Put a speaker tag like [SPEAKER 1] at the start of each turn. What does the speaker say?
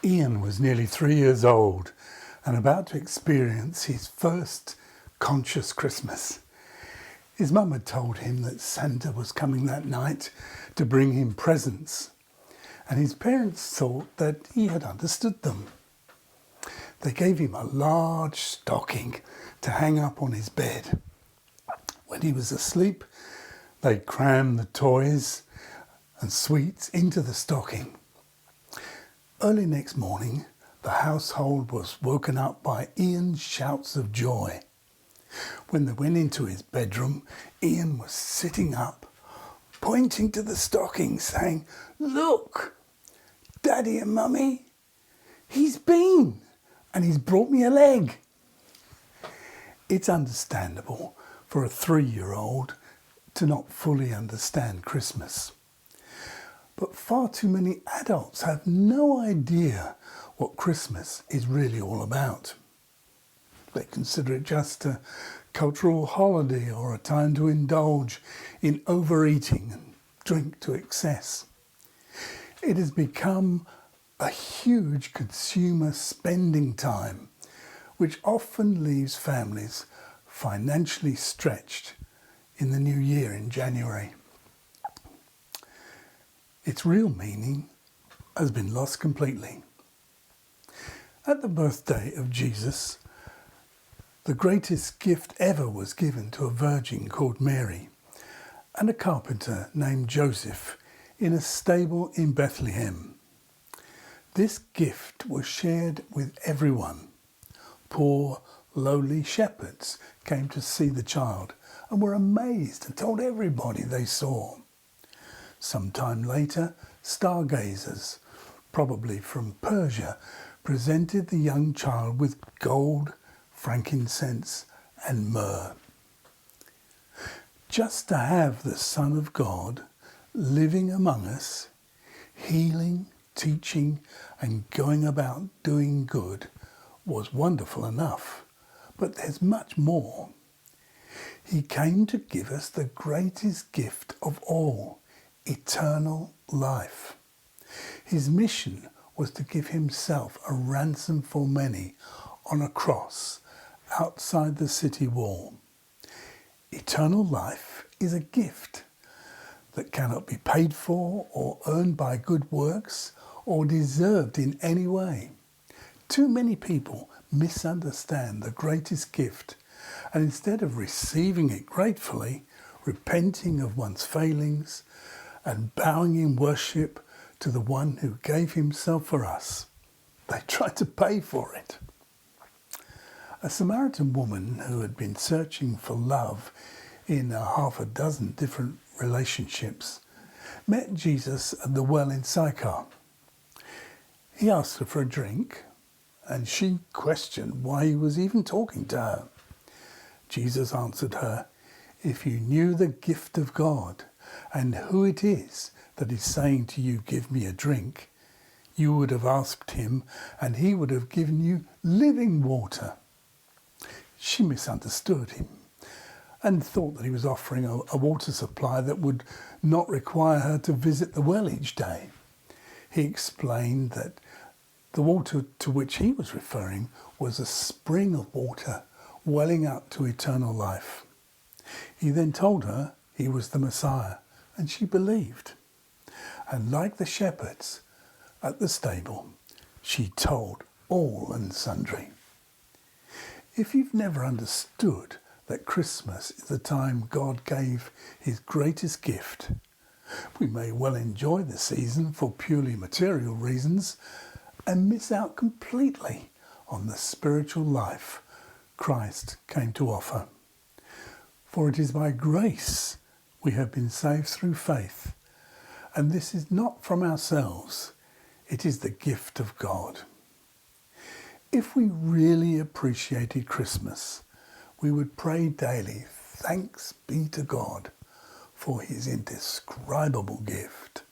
[SPEAKER 1] Ian was nearly 3 years old and about to experience his first conscious Christmas. His mum had told him that Santa was coming that night to bring him presents, and his parents thought that he had understood them. They gave him a large stocking to hang up on his bed. When he was asleep, they crammed the toys and sweets into the stocking. Early next morning, the household was woken up by Ian's shouts of joy. When they went into his bedroom, Ian was sitting up, pointing to the stocking, saying, "Look, Daddy and Mummy, he's been, and he's brought me a leg." It's understandable for a 3-year-old to not fully understand Christmas. But far too many adults have no idea what Christmas is really all about. They consider it just a cultural holiday or a time to indulge in overeating and drink to excess. It has become a huge consumer spending time, which often leaves families financially stretched in the new year in January. Its real meaning has been lost completely. At the birthday of Jesus, the greatest gift ever was given to a virgin called Mary and a carpenter named Joseph in a stable in Bethlehem. This gift was shared with everyone. Poor, lowly shepherds came to see the child and were amazed and told everybody they saw. Sometime later, stargazers, probably from Persia, presented the young child with gold, frankincense, and myrrh. Just to have the Son of God living among us, healing, teaching, and going about doing good was wonderful enough. But there's much more. He came to give us the greatest gift of all, eternal life. His mission was to give himself a ransom for many on a cross outside the city wall. Eternal life is a gift that cannot be paid for or earned by good works or deserved in any way. Too many people misunderstand the greatest gift, and instead of receiving it gratefully, repenting of one's failings, and bowing in worship to the one who gave himself for us, they try to pay for it. A Samaritan woman who had been searching for love in half a dozen different relationships met Jesus at the well in Sychar. He asked her for a drink, and she questioned why he was even talking to her. Jesus answered her, "If you knew the gift of God and who it is that is saying to you, 'Give me a drink,' you would have asked him and he would have given you living water." She misunderstood him and thought that he was offering a water supply that would not require her to visit the well each day. He explained that the water to which he was referring was a spring of water welling up to eternal life. He then told her he was the Messiah, and she believed. And like the shepherds at the stable, she told all and sundry. If you've never understood that Christmas is the time God gave his greatest gift, we may well enjoy the season for purely material reasons and miss out completely on the spiritual life Christ came to offer. For it is by grace we have been saved through faith, and this is not from ourselves, it is the gift of God. If we really appreciated Christmas, we would pray daily, "Thanks be to God for his indescribable gift."